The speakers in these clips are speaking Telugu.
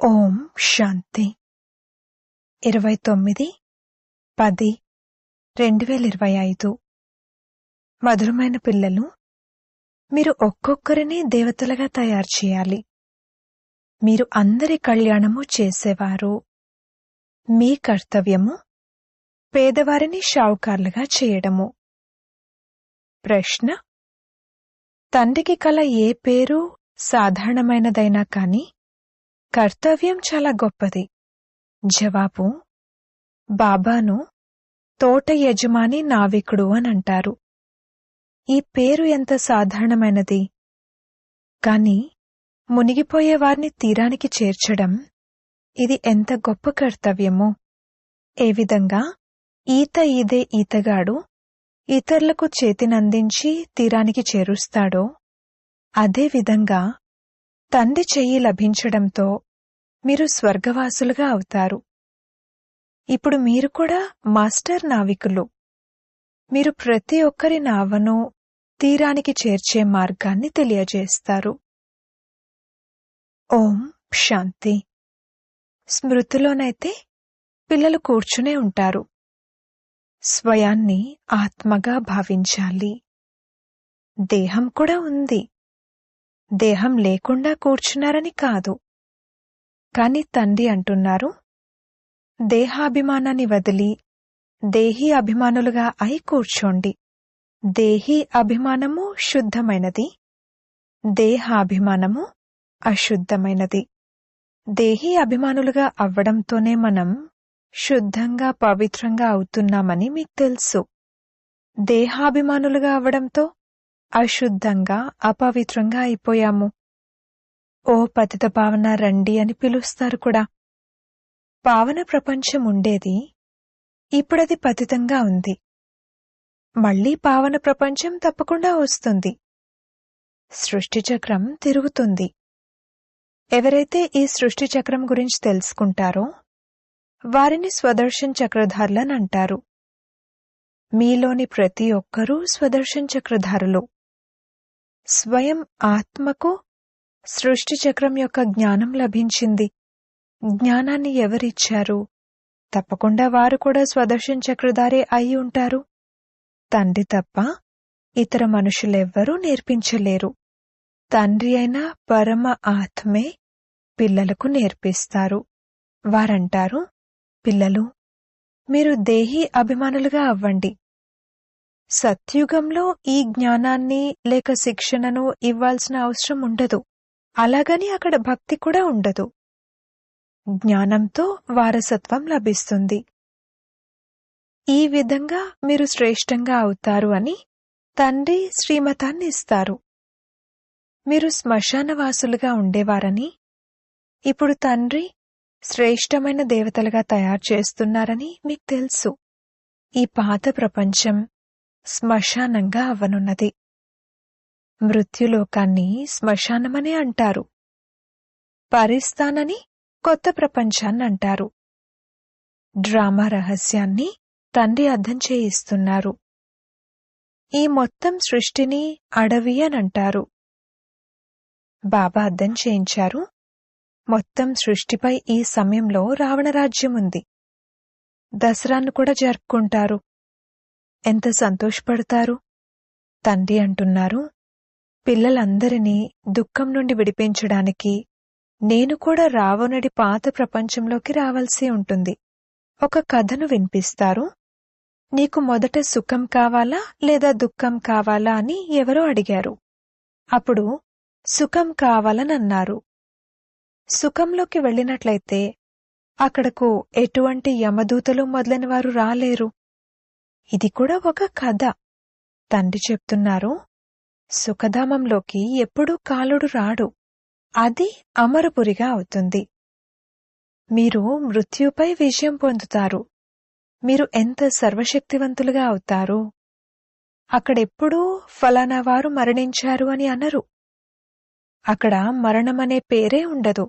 ఓం శాంతి 29/10/2025 మధురమైన పిల్లలు, మీరు ఒక్కొక్కరిని దేవతలుగా తయారు చేయాలి. మీరు అందరి కళ్యాణము చేసేవారు. మీ కర్తవ్యము పేదవారిని షావుకార్లుగా చేయడము. ప్రశ్న: తండ్రికి కల ఏ పేరు సాధారణమైనదైనా కాని కర్తవ్యం చాలా గొప్పది. జవాబు: బాబాను తోట యజమాని నావికుడు అనంటారు. ఈ పేరు ఎంత సాధారణమైనది, కాని మునిగిపోయే వారిని తీరానికి చేర్చడం ఇది ఎంత గొప్ప కర్తవ్యమో. ఏ విధంగా ఈదే ఈతగాడు ఇతరులకు చేతినందించి తీరానికి చేరుస్తాడో, అదేవిధంగా తండ్రి చెయ్యి లభించడంతో మీరు స్వర్గవాసులుగా అవుతారు. ఇప్పుడు మీరు కూడా మాస్టర్ నావికులు. మీరు ప్రతి ఒక్కరి నావను తీరానికి చేర్చే మార్గాన్ని తెలియజేస్తారు. ఓం శాంతి. స్మృతిలోనైతే పిల్లలు కూర్చునే ఉంటారు. స్వయాన్ని ఆత్మగా భావించాలి. దేహం కూడా ఉంది. దేహం లేకుండా కూర్చున్నారని కాదు. కాని తండ్రి అంటున్నారు, దేహాభిమానాన్ని వదిలి దేహీ అభిమానులుగా అయి కూర్చోండి. దేహీ అభిమానము శుద్ధమైనది, దేహాభిమానము అశుద్ధమైనది. దేహీ అభిమానులుగా అవ్వడంతోనే మనం శుద్ధంగా పవిత్రంగా అవుతున్నామని మీకు తెలుసు. దేహాభిమానులుగా అవ్వడంతో అశుద్ధంగా అపవిత్రంగా అయిపోయాము. ఓ పతిత పావన రండి అని పిలుస్తారు కూడా. పావన ప్రపంచం ఉండేది, ఇప్పుడది పతితంగా ఉంది. మళ్లీ పావన ప్రపంచం తప్పకుండా వస్తుంది. సృష్టి చక్రం తిరుగుతుంది. ఎవరైతే ఈ సృష్టి చక్రం గురించి తెలుసుకుంటారో వారిని స్వదర్శన్ చక్రధారులనంటారు. మీలోని ప్రతి ఒక్కరూ స్వదర్శన్ చక్రధారులు. స్వయం ఆత్మకు సృష్టి చక్రం యొక్క జ్ఞానం లభించింది. జ్ఞానాన్ని ఎవరిచ్చారు? తప్పకుండా వారు కూడా స్వదర్శన్ చక్రధారే అయి ఉంటారు. తండ్రి తప్ప ఇతర మనుషులెవ్వరూ నేర్పించలేరు. తండ్రి అయిన పరమ ఆత్మే పిల్లలకు నేర్పిస్తారు. వారంటారు, పిల్లలు, మీరు దేహీ అభిమానులుగా అవ్వండి. సత్యుగంలో ఈ జ్ఞానాన్ని లేక శిక్షణను ఇవ్వాల్సిన అవసరం ఉండదు. అలాగని అక్కడ భక్తి కూడా ఉండదు. జ్ఞానంతో వారసత్వం లభిస్తుంది. ఈ విధంగా మీరు శ్రేష్టంగా అవుతారు అని తండ్రి శ్రీమతాన్ని ఇస్తారు. మీరు శ్మశానవాసులుగా ఉండేవారని ఇప్పుడు తండ్రి శ్రేష్టమైన దేవతలుగా తయారు చేస్తున్నారని మీకు తెలుసు. ఈ పాత ప్రపంచం శ్మశానంగా అవ్వనున్నది. మృత్యులోకాన్ని శ్మశానమనే అంటారు. పరిస్థానని కొత్త ప్రపంచాన్నంటారు. డ్రామా రహస్యాన్ని తండ్రి అర్థం చేయిస్తున్నారు. ఈ మొత్తం సృష్టిని అడవి అనంటారు. బాబా అర్థం చేయించారు, మొత్తం సృష్టిపై ఈ సమయంలో రావణరాజ్యం ఉంది. దసరాను కూడా జరుపుకుంటారు. ఎంత సంతోషపడతారు. తండ్రి అంటున్నారు, పిల్లలందరినీ దుఃఖం నుండి విడిపించడానికి నేను కూడా రావణుడి పాత ప్రపంచంలోకి రావాల్సి ఉంటుంది. ఒక కథను వినిపిస్తారు. నీకు మొదట సుఖం కావాలా లేదా దుఃఖం కావాలా అని ఎవరో అడిగారు. అప్పుడు సుఖం కావాలనన్నారు. సుఖంలోకి వెళ్ళినట్లయితే అక్కడకు ఎటువంటి యమదూతలు మొదలైన వారు రాలేరు. ఇది కూడా ఒక కథ. తండ్రి చెప్తున్నారు, సుఖధామంలోకి ఎప్పుడూ కాలుడు రాడు. అది అమరపురిగా అవుతుంది. మీరు మృత్యుపై విజయం పొందుతారు. మీరు ఎంత సర్వశక్తివంతులుగా అవుతారు. అక్కడెప్పుడూ ఫలానా వారు మరణించారు అని అనరు. అక్కడ మరణమనే పేరే ఉండదు.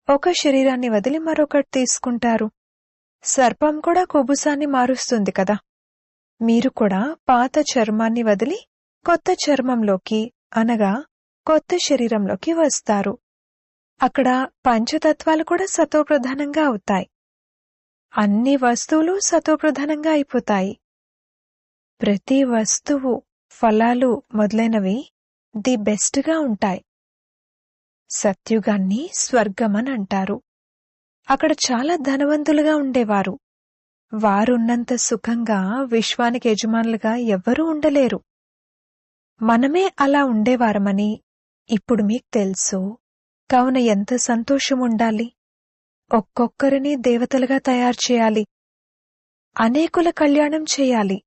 ఒక శరీరాన్ని వదిలి మరొకటి తీసుకుంటారు. సర్పం కూడా కుబుసాన్ని మారుస్తుంది కదా. మీరు కూడా పాత చర్మాన్ని వదిలి కొత్త చర్మంలోకి అనగా కొత్త శరీరంలోకి వస్తారు. అక్కడ పంచతత్వాలు కూడా సతోప్రధానంగా అవుతాయి. అన్ని వస్తువులు సతోప్రధానంగా అయిపోతాయి. ప్రతి వస్తువు, ఫలాలు మొదలైనవి ది బెస్ట్గా ఉంటాయి. సత్యుగాన్ని స్వర్గమని అంటారు. అక్కడ చాలా ధనవంతులుగా ఉండేవారు. వారున్నంత సుఖంగా విశ్వానికి యజమానులుగా ఎవ్వరూ ఉండలేరు. మనమే అలా ఉండేవారమని ఇప్పుడు మీకు తెలుసు. కావున ఎంత సంతోషముండాలి. ఒక్కొక్కరిని దేవతలుగా తయారు చేయాలి. అనేకుల కళ్యాణం చేయాలి.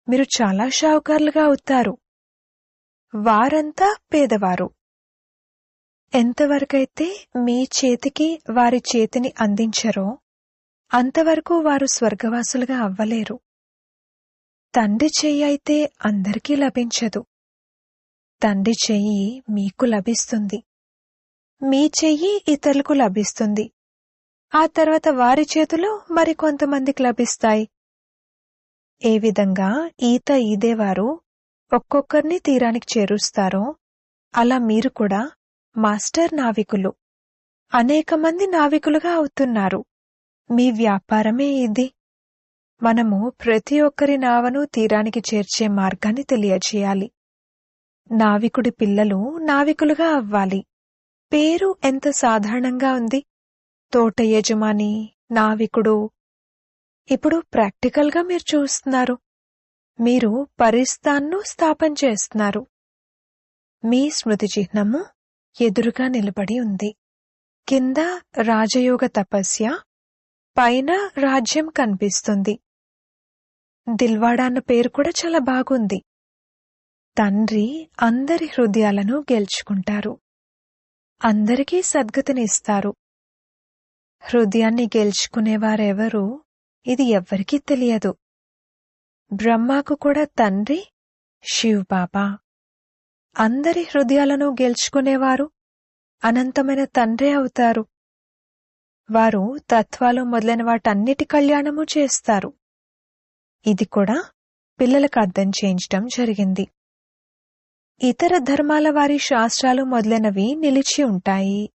మీరు చాలా షావుకారులుగా అవుతారు. వారంతా పేదవారు. ఎంతవరకైతే మీ చేతికి వారి చేతిని అందించరో అంతవరకు వారు స్వర్గవాసులుగా అవ్వలేరు. తండ్రి చెయ్యి అయితే అందరికీ లభించదు. తండ్రి చెయ్యి మీకు లభిస్తుంది. మీ చెయ్యి ఇతరులకు లభిస్తుంది. ఆ తర్వాత వారి చేతులు మరికొంతమందికి లభిస్తాయి. ఏ విధంగా ఈత ఈదేవారు ఒక్కొక్కరిని తీరానికి చేరుస్తారో అలా మీరు కూడా మాస్టర్ నావికులు, అనేక మంది నావికులుగా అవుతున్నారు. మీ వ్యాపారమే ఇది. మనము ప్రతి ఒక్కరి నావను తీరానికి చేర్చే మార్గాన్ని తెలియచేయాలి. నావికుడి పిల్లలు నావికులుగా అవ్వాలి. పేరు ఎంత సాధారణంగా ఉంది. తోట యజమాని, నావికుడు. ఇప్పుడు ప్రాక్టికల్గా మీరు చూస్తున్నారు. మీరు పరిస్థాన్ను స్థాపన చేస్తున్నారు. మీ స్మృతి చిహ్నము ఎదురుగా నిలబడి ఉంది. కింద రాజయోగ తపస్య, పైన రాజ్యం కనిపిస్తుంది. దిల్వాడా అన్న పేరు కూడా చాలా బాగుంది. తండ్రి అందరి హృదయాలను గెలుచుకుంటారు. అందరికీ సద్గతినిస్తారు. హృదయాన్ని గెలుచుకునేవారెవరు ఇది ఎవ్వరికీ తెలియదు. బ్రహ్మాకు కూడా తండ్రి శివ్ బాబా. అందరి హృదయాలను గెలుచుకునేవారు అనంతమైన తండ్రే అవుతారు. వారు తత్వాలు మొదలైన వాటన్నిటి కళ్యాణము చేస్తారు. ఇది కూడా పిల్లలకు అర్థం చేయించటం జరిగింది. ఇతర ధర్మాల వారి శాస్త్రాలు మొదలైనవి నిలిచి ఉంటాయి.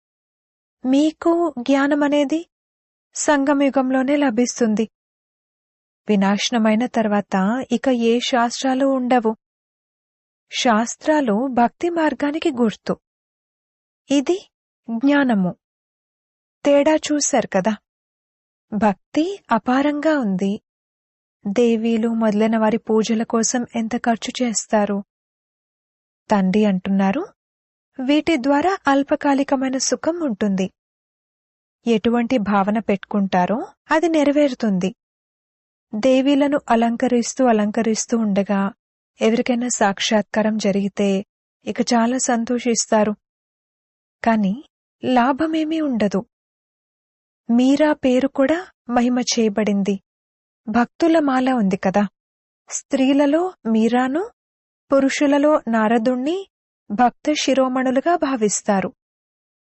మీకు జ్ఞానమనేది సంగమయుగంలోనే లభిస్తుంది. వినాశనమైన తర్వాత ఇక ఏ శాస్త్రాలు ఉండవు. శాస్త్రాలు భక్తి మార్గానికి గుర్తు. ఇది జ్ఞానము. తేడా చూశారు కదా. భక్తి అపారంగా ఉంది. దేవీలు మొదలైన వారి పూజల కోసం ఎంత ఖర్చు చేస్తారు. తండ్రి అంటున్నారు, వీటి ద్వారా అల్పకాలికమైన సుఖం ఉంటుంది. ఎటువంటి భావన పెట్టుకుంటారో అది నెరవేరుతుంది. దేవీలను అలంకరిస్తూ ఉండగా ఎవరికైనా సాక్షాత్కారం జరిగితే ఇక చాలా సంతోషిస్తారు. కాని లాభమేమీ ఉండదు. మీరా పేరు కూడా మహిమ చేయబడింది. భక్తుల మాల ఉంది కదా. స్త్రీలలో మీరాను, పురుషులలో నారదుణ్ణి భక్త శిరోమణులుగా భావిస్తారు.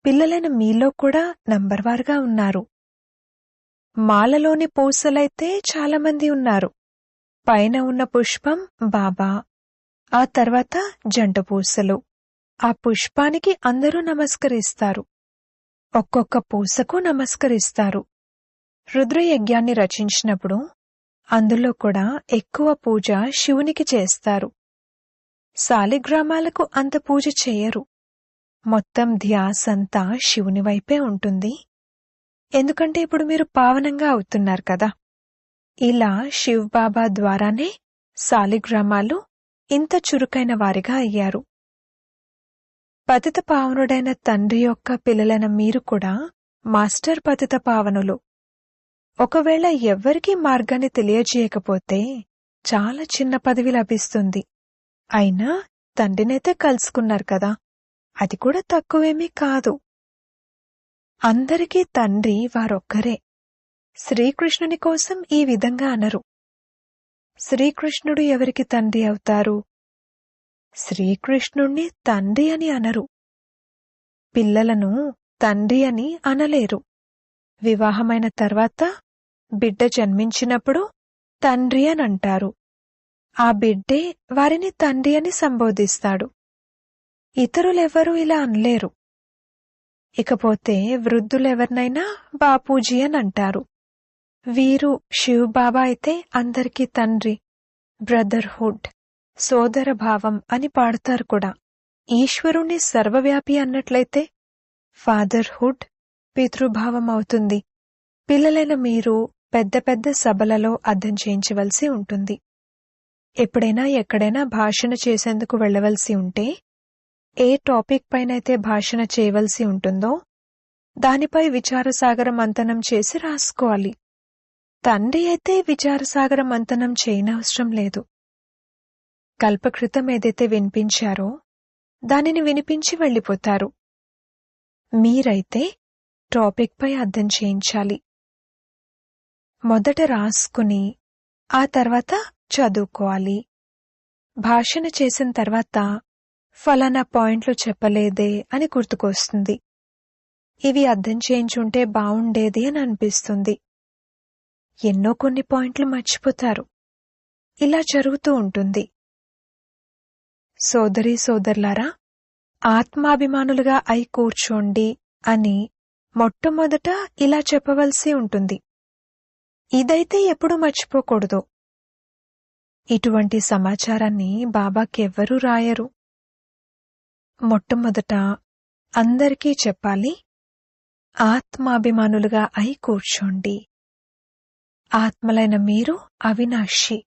పిల్లలైన మీలో కూడా నంబర్వారుగా ఉన్నారు. మాలలోని పూసలైతే చాలామంది ఉన్నారు. పైన ఉన్న పుష్పం బాబా, ఆ తర్వాత జంట పూసలు. ఆ పుష్పానికి అందరూ నమస్కరిస్తారు. ఒక్కొక్క పూసకు నమస్కరిస్తారు. రుద్రయజ్ఞాన్ని రచించినప్పుడు అందులో కూడా ఎక్కువ పూజ శివునికి చేస్తారు. శాలిగ్రామాలకు అంత పూజ చేయరు. మొత్తం ధ్యాసంతా శివుని వైపే ఉంటుంది. ఎందుకంటే ఇప్పుడు మీరు పావనంగా అవుతున్నారు కదా. ఇలా శివ్ బాబా ద్వారానే శాలిగ్రామాలు ఇంత చురుకైన వారిగా అయ్యారు. పతిత పావనుడైన తండ్రి యొక్క పిల్లలైన మీరు కూడా మాస్టర్ పతిత పావనులు. ఒకవేళ ఎవ్వరికీ మార్గాన్ని తెలియజేయకపోతే చాలా చిన్న పదవి లభిస్తుంది. అయినా తండ్రినైతే కలుసుకున్నారు కదా, అది కూడా తక్కువేమీ కాదు. అందరికీ తండ్రి వారొక్కరే. శ్రీకృష్ణుని కోసం ఈ విధంగా అనరు. శ్రీకృష్ణుడు ఎవరికి తండ్రి అవుతారు? శ్రీకృష్ణుణ్ణి తండ్రి అని అనరు. పిల్లలను తండ్రి అని అనలేరు. వివాహమైన తర్వాత బిడ్డ జన్మించినప్పుడు తండ్రి అని అంటారు. ఆ బిడ్డే వారిని తండ్రి అని సంబోధిస్తాడు. ఇతరులెవ్వరూ ఇలా అనలేరు. ఇకపోతే వృద్ధులెవర్నైనా బాపూజీ అని అంటారు. వీరు శివబాబా అయితే అందరికీ తండ్రి, బ్రదర్హుడ్, సోదర భావం అని పాడతారు కూడా. ఈశ్వరుణ్ణి సర్వవ్యాపి అన్నట్లయితే ఫాదర్హుడ్ పితృభావం అవుతుంది. పిల్లలైన మీరు పెద్ద పెద్ద సభలలో అర్థం చేయించవలసి ఉంటుంది. ఎప్పుడైనా ఎక్కడైనా భాషణ చేసేందుకు వెళ్లవలసి ఉంటే ఏ టాపిక్ పైనైతే భాషణ చేయవలసి ఉంటుందో దానిపై విచారసాగర మంథనం చేసి రాసుకోవాలి. తండ్రి అయితే విచారసాగర మంథనం చేయనవసరం లేదు. కల్పకృతం ఏదైతే వినిపించారో దానిని వినిపించి వెళ్లిపోతారు. మీరైతే టాపిక్ పై అర్థం చేయించాలి. మొదట రాసుకుని ఆ తర్వాత చదువుకోవాలి. భాషణ చేసిన తర్వాత ఫలానా పాయింట్లు చెప్పలేదే అని గుర్తుకొస్తుంది. ఇవి అర్థం చేయించుంటే బావుండేది అని అనిపిస్తుంది. ఎన్నో కొన్ని పాయింట్లు మర్చిపోతారు. ఇలా జరుగుతూ ఉంటుంది. సోదరీ సోదరులారా, ఆత్మాభిమానులుగా అయి కూర్చోండి అని మొట్టమొదట ఇలా చెప్పవలసి ఉంటుంది. ఇదైతే ఎప్పుడూ మర్చిపోకూడదు. ఇటువంటి సమాచారాన్ని బాబాకెవ్వరూ రాయరు. మొట్టమొదట అందరికీ చెప్పాలి, ఆత్మాభిమానులుగా అయి కూర్చోండి. ఆత్మలైన మీరు అవినాశి.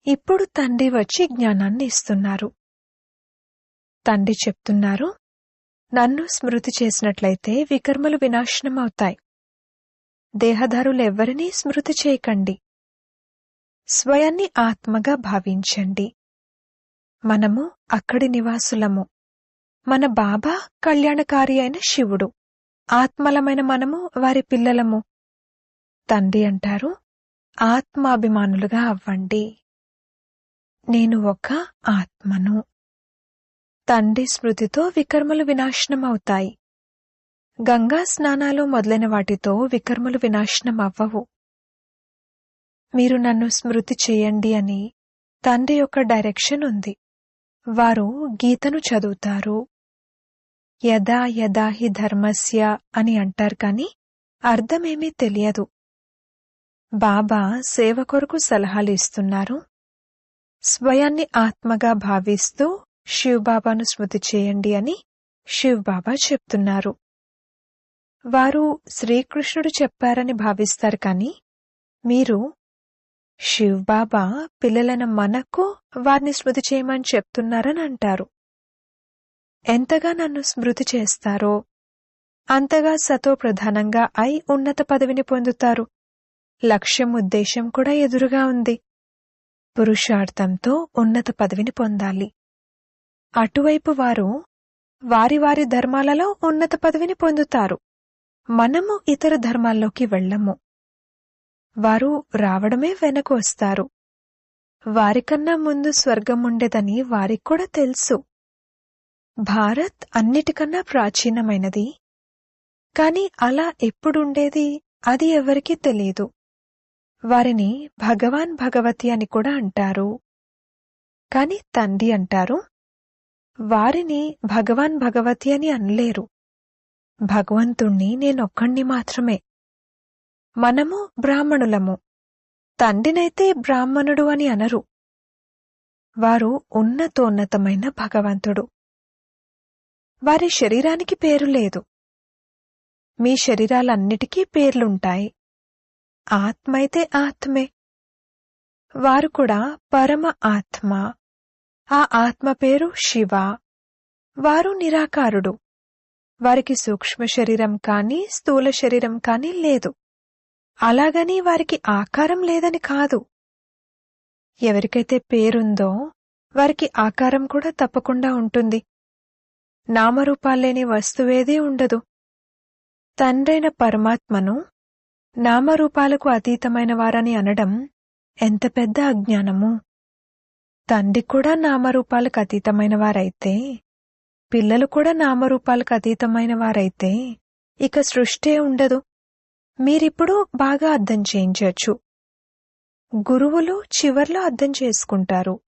ఇప్పుడు తండ్రి వచ్చి జ్ఞానాన్ని ఇస్తున్నారు. తండ్రి చెప్తున్నారు, నన్ను స్మృతి చేసినట్లయితే వికర్మలు వినాశనమవుతాయి. దేహదారులెవ్వరినీ స్మృతి చేయకండి. స్వయాన్ని ఆత్మగా భావించండి. మనము అక్కడి నివాసులము. మన బాబా కళ్యాణకారి అయిన శివుడు. ఆత్మలమైన మనము వారి పిల్లలము. తండ్రి అంటారు, ఆత్మాభిమానులుగా అవ్వండి. నేను ఒక ఆత్మను. తండ్రి స్మృతితో వికర్మలు వినాశనమవుతాయి. గంగా స్నానాలు మొదలైన వాటితో వికర్మలు వినాశనం అవ్వవు. మీరు నన్ను స్మృతి చేయండి అని తండ్రి యొక్క డైరెక్షన్ ఉంది. వారు గీతను చదువుతారు. యదా యదా హి ధర్మస్య అని అంటారు కాని అర్థమేమీ తెలియదు. బాబా సేవ కొరకు సలహాలు ఇస్తున్నారు. స్వయాన్ని ఆత్మగా భావిస్తూ శివబాబాను స్మృతి చేయండి అని శివబాబా చెప్తున్నారు. వారు శ్రీకృష్ణుడు చెప్పారని భావిస్తారు కాని మీరు శివబాబా పిల్లలైన మనకు వారిని స్మృతి చేయమని చెప్తున్నారని అంటారు. ఎంతగా నన్ను స్మృతి చేస్తారో అంతగా సతో ప్రధానంగా అయి ఉన్నత పదవిని పొందుతారు. లక్ష్యం ఉద్దేశం కూడా ఎదురుగా ఉంది. పురుషార్థంతో ఉన్నత పదవిని పొందాలి. అటువైపు వారు వారి వారి ధర్మాలలో ఉన్నత పదవిని పొందుతారు. మనము ఇతర ధర్మాల్లోకి వెళ్ళము. వారు రావడమే వెనక వస్తారు. వారికన్నా ముందు స్వర్గం ఉండేదని వారికి కూడా తెలుసు. భారత్ అన్నిటికన్నా ప్రాచీనమైనది. కాని అలా ఎప్పుడుండేది అది ఎవరికీ తెలియదు. వారిని భగవాన్ భగవతి అని కూడా అంటారు. కాని తండ్రి అంటారు, వారిని భగవాన్ భగవతి అని అనలేరు. భగవంతుణ్ణి నేనొక్కణ్ణి మాత్రమే. మనము బ్రాహ్మణులము. తండ్రినైతే బ్రాహ్మణుడు అని అనరు. వారు ఉన్నతోన్నతమైన భగవంతుడు. వారి శరీరానికి పేరు లేదు. మీ శరీరాలన్నిటికీ పేర్లుంటాయి. ఆత్మ అయితే ఆత్మే. వారు కూడా పరమ ఆత్మ. ఆ ఆత్మ పేరు శివ. వారు నిరాకారుడు. వారికి సూక్ష్మ శరీరం కాని స్థూల శరీరం కాని లేదు. అలాగని వారికి ఆకారం లేదని కాదు. ఎవరికైతే పేరుందో వారికి ఆకారం కూడా తప్పకుండా ఉంటుంది. నామరూపాల్లేని వస్తువేదీ ఉండదు. తండ్రైన పరమాత్మను నామరూపాలకు అతీతమైన వారని అనడం ఎంత పెద్ద అజ్ఞానము. తండ్రి కూడా నామరూపాలకు అతీతమైన వారైతే, పిల్లలు కూడా నామరూపాలకు అతీతమైన వారైతే ఇక సృష్టే ఉండదు. మీరిప్పుడు బాగా అర్థం చేయించచ్చు. గురువులు చివర్లో అర్థం చేసుకుంటారు.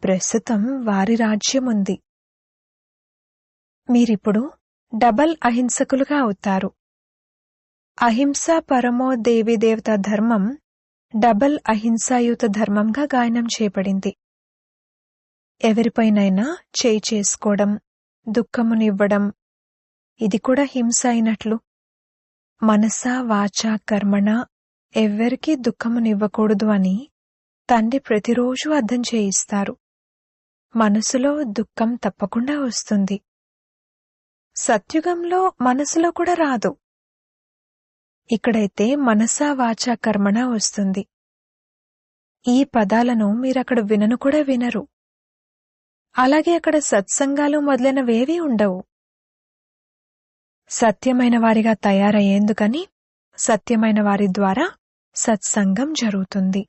ప్రస్తుతం వారి రాజ్యముంది. మీరిప్పుడు డబల్ అహింసకులుగా అవుతారు. అహింస పరమో దేవీదేవతా ధర్మం డబల్ అహింసాయుత ధర్మంగా గాయనం చేయబడింది. ఎవరిపైనైనా చేయి చేసుకోవడం, దుఃఖమునివ్వడం ఇది కూడా హింస అయినట్లు. మనస వాచ కర్మణ ఎవ్వరికీ దుఃఖమునివ్వకూడదు అని తండ్రి ప్రతిరోజూ అర్థం చేయిస్తారు. మనసులో దుఃఖం తప్పకుండా వస్తుంది. సత్యుగంలో మనసులో కూడా రాదు. ఇక్కడైతే మనసా వాచా కర్మణ వస్తుంది. ఈ పదాలను మీరక్కడ వినను కూడా వినరు. అలాగే అక్కడ సత్సంగాలు మొదలైనవేవీ ఉండవు. సత్యమైన వారిగా తయారయ్యేందుకని సత్యమైన వారి ద్వారా సత్సంగం జరుగుతుంది.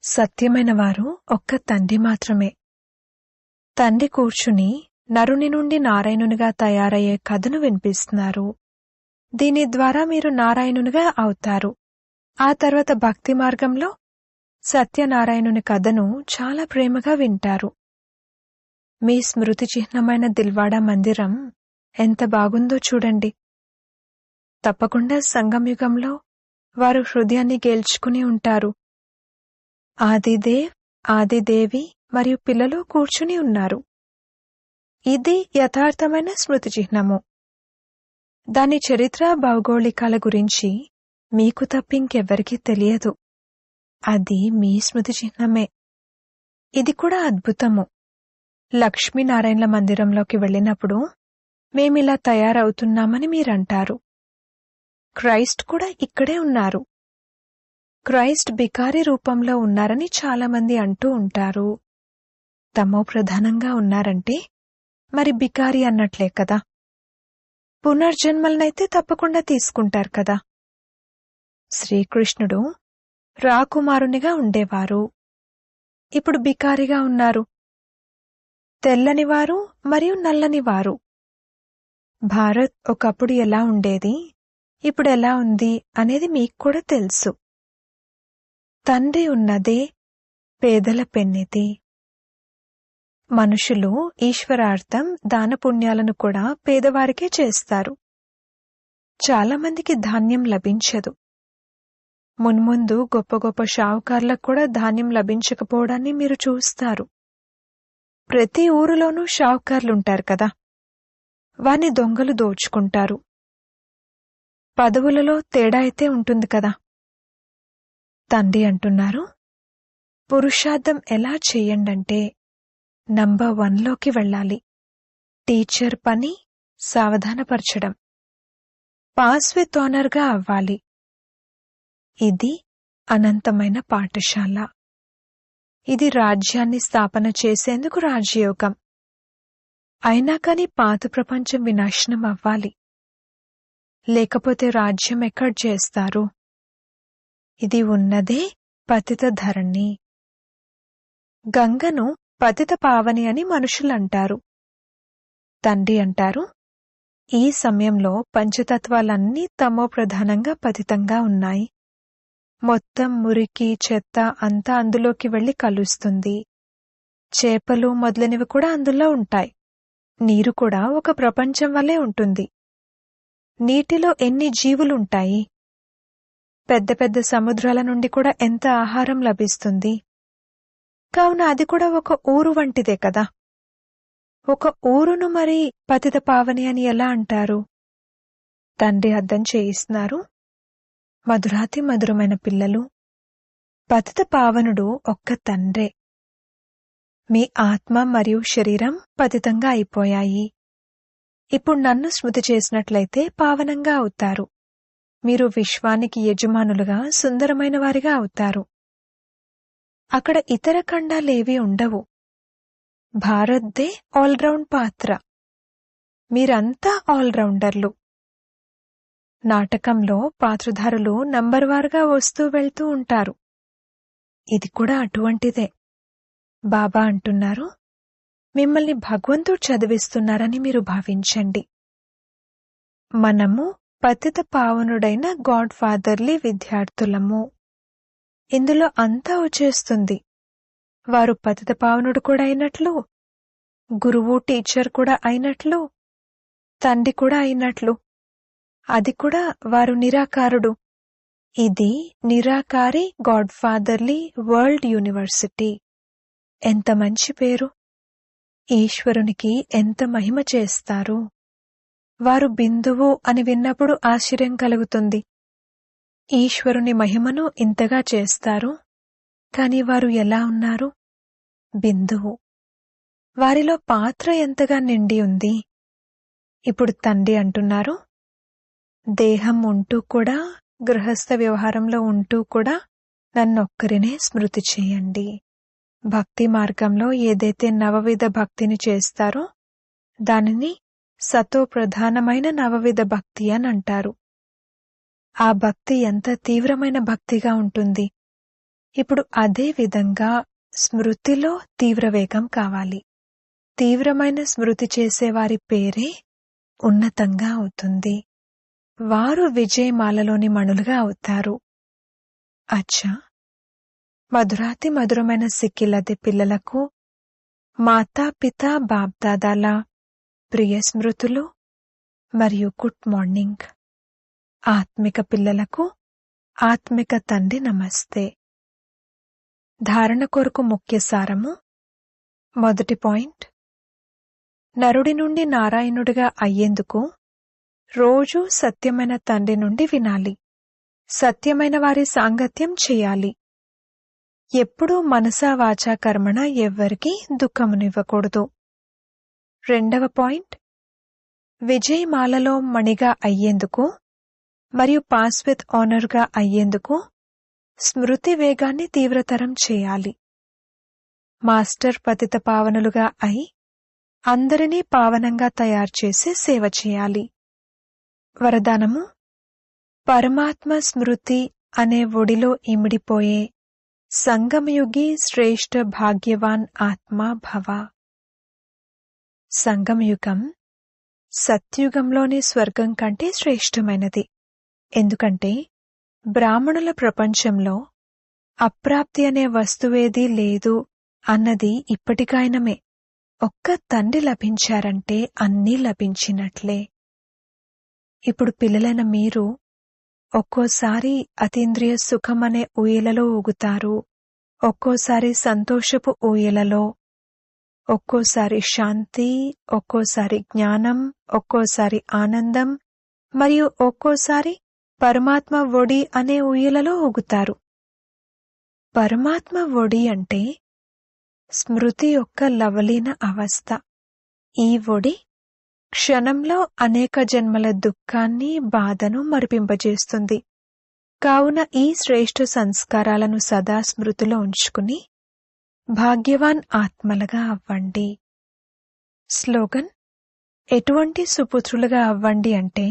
సత్యమైన వారు ఒక్క తండ్రి మాత్రమే. తండ్రి కూర్చుని నరుని నుండి నారాయణునిగా తయారయ్యే కథను వినిపిస్తున్నారు. దీని ద్వారా మీరు నారాయణునిగా అవుతారు. ఆ తర్వాత భక్తి మార్గంలో సత్యనారాయణుని కథను చాలా ప్రేమగా వింటారు. మీ స్మృతి చిహ్నమైన దిల్వాడా మందిరం ఎంత బాగుందో చూడండి. తప్పకుండా సంగమయుగంలో వారు హృదయాన్ని గెలుచుకుని ఉంటారు. ఆదిదేవ్, ఆదిదేవి మరియు పిల్లలు కూర్చుని ఉన్నారు. ఇది యథార్థమైన స్మృతి చిహ్నము. దాని చరిత్ర భౌగోళికాల గురించి మీకు తప్పింకెవ్వరికీ తెలియదు. అది మీ స్మృతి చిహ్నమే. ఇది కూడా అద్భుతము. లక్ష్మీనారాయణల మందిరంలోకి వెళ్ళినప్పుడు మేమిలా తయారవుతున్నామని మీరంటారు. క్రైస్ట్ కూడా ఇక్కడే ఉన్నారు. క్రైస్ట్ బికారి రూపంలో ఉన్నారని చాలామంది అంటూ ఉంటారు. తమో ప్రధానంగా ఉన్నారంటే మరి బికారి అన్నట్లే కదా. పునర్జన్మలనైతే తప్పకుండా తీసుకుంటారు కదా. శ్రీకృష్ణుడు రాకుమారునిగా ఉండేవారు. ఇప్పుడు బికారిగా ఉన్నారు. తెల్లనివారు మరియు నల్లనివారు. భారత్ ఒకప్పుడు ఎలా ఉండేది, ఇప్పుడు ఎలా ఉంది అనేది మీకు కూడా తెలుసు. తండ్రి ఉన్నదే పేదల పెన్నిది. మనుషులు ఈశ్వరార్థం దానపుణ్యాలను కూడా పేదవారికే చేస్తారు. చాలామందికి ధాన్యం లభించదు. మున్ముందు గొప్ప గొప్ప షావుకార్లకు కూడా ధాన్యం లభించకపోవడాన్ని మీరు చూస్తారు. ప్రతి ఊరిలోనూ షావుకార్లుంటారు కదా. వారిని దొంగలు దోచుకుంటారు. పదవులలో తేడా అయితే ఉంటుంది కదా. తండ్రి అంటున్నారు, పురుషార్థం ఎలా చెయ్యండంటే నంబర్ 1లోకి వెళ్ళాలి. టీచర్ పని సావధానపరచడం. పాస్ విత్ ఆనర్గా అవ్వాలి. ఇది అనంతమైన పాఠశాల. ఇది రాజ్యాన్ని స్థాపన చేసేందుకు రాజయోగం. అయినా కాని పాత ప్రపంచం వినాశనం అవ్వాలి. లేకపోతే రాజ్యం ఎక్కడ చేస్తారు? ఇది ఉన్నదే పతిత ధరణి. గంగను పతిత పావని అని మనుషులంటారు. తండ్రి అంటారు, ఈ సమయంలో పంచతత్వాలన్నీ తమో ప్రధానంగా పతితంగా ఉన్నాయి. మొత్తం మురికి చెత్త అంతా అందులోకి వెళ్లి కలుస్తుంది. చేపలు మొదలైనవి కూడా అందులో ఉంటాయి. నీరు కూడా ఒక ప్రపంచం వల్లే ఉంటుంది. నీటిలో ఎన్ని జీవులుంటాయి. పెద్ద పెద్ద సముద్రాల నుండి కూడా ఎంత ఆహారం లభిస్తుంది. కావున అది కూడా ఒక ఊరు వంటిదే కదా. ఒక ఊరును మరి పతిత పావని అని ఎలా అంటారు? తండ్రి అర్థం చేయిస్తున్నారు, మధురాతి మధురమైన పిల్లలు, పతిత పావనుడు ఒక్క తండ్రే. మీ ఆత్మ మరియు శరీరం పతితంగా అయిపోయాయి. ఇప్పుడు నన్ను స్మృతి చేసినట్లయితే పావనంగా అవుతారు. మీరు విశ్వానికి యజమానులుగా సుందరమైన వారిగా అవుతారు. అక్కడ ఇతర ఖండాలేవీ ఉండవు. భారత్దే ఆల్రౌండ్ పాత్ర. మీరంతా ఆల్రౌండర్లు. నాటకంలో పాత్రధారులు నంబర్వారుగా వస్తూ వెళ్తూ ఉంటారు. ఇది కూడా అటువంటిదే. బాబా అంటున్నారు, మిమ్మల్ని భగవంతుడు చదివిస్తున్నారని మీరు భావించండి. మనము పతిత పావనుడైన గాడ్ ఫాదర్లీ విద్యార్థులము. ఇందులో అంతా వచ్చేస్తుంది. వారు పతిత పావనుడు కూడా అయినట్లు, గురువు టీచర్ కూడా అయినట్లు, తండ్రి కూడా అయినట్లు. అది కూడా వారు నిరాకారుడు. ఇది నిరాకారి గాడ్ ఫాదర్లీ వరల్డ్ యూనివర్సిటీ. ఎంత మంచి పేరు! ఈశ్వరునికి ఎంత మహిమ చేస్తారు. వారు బిందువు అని విన్నప్పుడు ఆశ్చర్యం కలుగుతుంది. ఈశ్వరుని మహిమను ఇంతగా చేస్తారు, కాని వారు ఎలా ఉన్నారు? బిందువు. వారిలో పాత్ర ఎంతగా నిండి ఉంది. ఇప్పుడు తండ్రి అంటున్నారు, దేహం ఉంటూ కూడా, గృహస్థ వ్యవహారంలో ఉంటూ కూడా నన్నొక్కరినే స్మృతి చేయండి. భక్తి మార్గంలో ఏదైతే నవవిధ భక్తిని చేస్తారో దానిని సతో ప్రధానమైన నవవిధ భక్తి అని అంటారు. ఆ భక్తి ఎంత తీవ్రమైన భక్తిగా ఉంటుంది. ఇప్పుడు అదే విధంగా స్మృతిలో తీవ్రవేగం కావాలి. తీవ్రమైన స్మృతి చేసేవారి పేరే ఉన్నతంగా అవుతుంది. వారు విజయమాలలోని మణులుగా అవుతారు. అచ్చా, మధురాతి మధురమైన సిక్కిలది పిల్లలకు మాతాపిత బాప్దాదాల ప్రియ స్మృతులు మరియు గుడ్ మార్నింగ్. ఆత్మిక పిల్లలకు ఆత్మిక తండ్రి నమస్తే. ధారణ కొరకు ముఖ్య సారము. మొదటి పాయింట్, నరుడి నుండి నారాయణుడిగా అయ్యేందుకు రోజూ సత్యమైన తండ్రి నుండి వినాలి. సత్యమైన వారి సాంగత్యం చేయాలి. ఎప్పుడూ మనసా వాచా కర్మణ ఎవ్వరికీ దుఃఖమునివ్వకూడదు. రెండవ పాయింట్, విజయమాలలో మణిగా అయ్యేందుకు మరియు పాస్ విత్ ఆనర్గా అయ్యేందుకు స్మృతి వేగాన్ని తీవ్రతరం చేయాలి. మాస్టర్ పతిత పావనులుగా అయి అందరినీ పావనంగా తయారుచేసి సేవ చేయాలి. వరదానము, పరమాత్మ స్మృతి అనే ఒడిలో ఇమిడిపోయే సంగమయుగి శ్రేష్ఠ భాగ్యవాన్ ఆత్మా భవ. సంగమయుగం సత్యుగంలోని స్వర్గం కంటే శ్రేష్టమైనది. ఎందుకంటే బ్రాహ్మణుల ప్రపంచంలో అప్రాప్తి అనే వస్తువేదీ లేదు అన్నది ఇప్పటికైనమే. ఒక్క తండ్రి లభించారంటే అన్నీ లభించినట్లే. ఇప్పుడు పిల్లలైన మీరు ఒక్కోసారి అతీంద్రియ సుఖమనే ఊయలలో ఊగుతారు, ఒక్కోసారి సంతోషపు ఊయలలో, ఒక్కోసారి శాంతి, ఒక్కోసారి జ్ఞానం, ఒక్కోసారి ఆనందం మరియు ఒక్కోసారి పరమాత్మ ఒడి అనే ఊయలలో ఊగుతారు. పరమాత్మ ఒడి అంటే స్మృతి యొక్క లవలీన అవస్థ. ఈ ఒడి క్షణంలో అనేక జన్మల దుఃఖాన్ని, బాధను మరిపింపజేస్తుంది. కావున ఈ శ్రేష్ఠ సంస్కారాలను సదా స్మృతిలో ఉంచుకుని భాగ్యవాన్ ఆత్మలుగా అవ్వండి. స్లోగన్, ఎటువంటి సుపుత్రులుగా అవ్వండి అంటే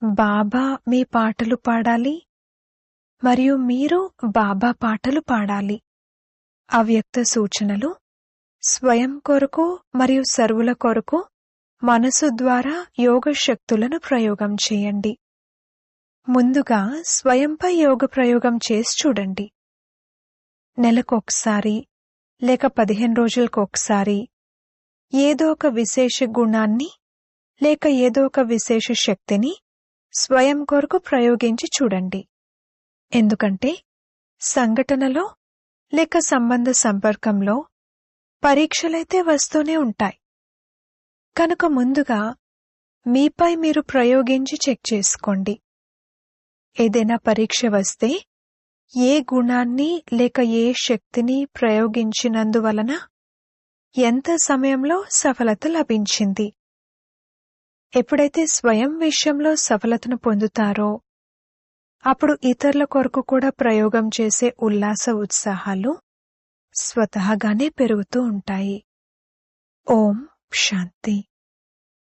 బాబా మీ పాటలు పాడాలి మరియు మీరు బాబా పాటలు పాడాలి. అవ్యక్త సూచనలు, స్వయం కొరకు మరియు సర్వుల కొరకు మనసు ద్వారా యోగ శక్తులను ప్రయోగం చేయండి. ముందుగా స్వయంపై యోగ ప్రయోగం చేసి చూడండి. నెలకొకసారి లేక 15 రోజులకొకసారి ఏదో ఒక విశేష గుణాన్ని లేక ఏదో ఒక విశేష శక్తిని స్వయం కొరకు ప్రయోగించి చూడండి. ఎందుకంటే సంఘటనలో లేక సంబంధ సంపర్కంలో పరీక్షలైతే వస్తూనే ఉంటాయి. కనుక ముందుగా మీపై మీరు ప్రయోగించి చెక్ చేసుకోండి. ఏదైనా పరీక్ష వస్తే ఏ గుణాన్ని లేక ఏ శక్తిని ప్రయోగించినందువలన ఎంత సమయంలో సఫలత లభించింది. ఎప్పుడైతే స్వయం విషయంలో సఫలతను పొందుతారో అప్పుడు ఇతరుల కొరకు కూడా ప్రయోగం చేసే ఉల్లాస ఉత్సాహాలు స్వతహాగానే పెరుగుతూ ఉంటాయి. ఓం శాంతి.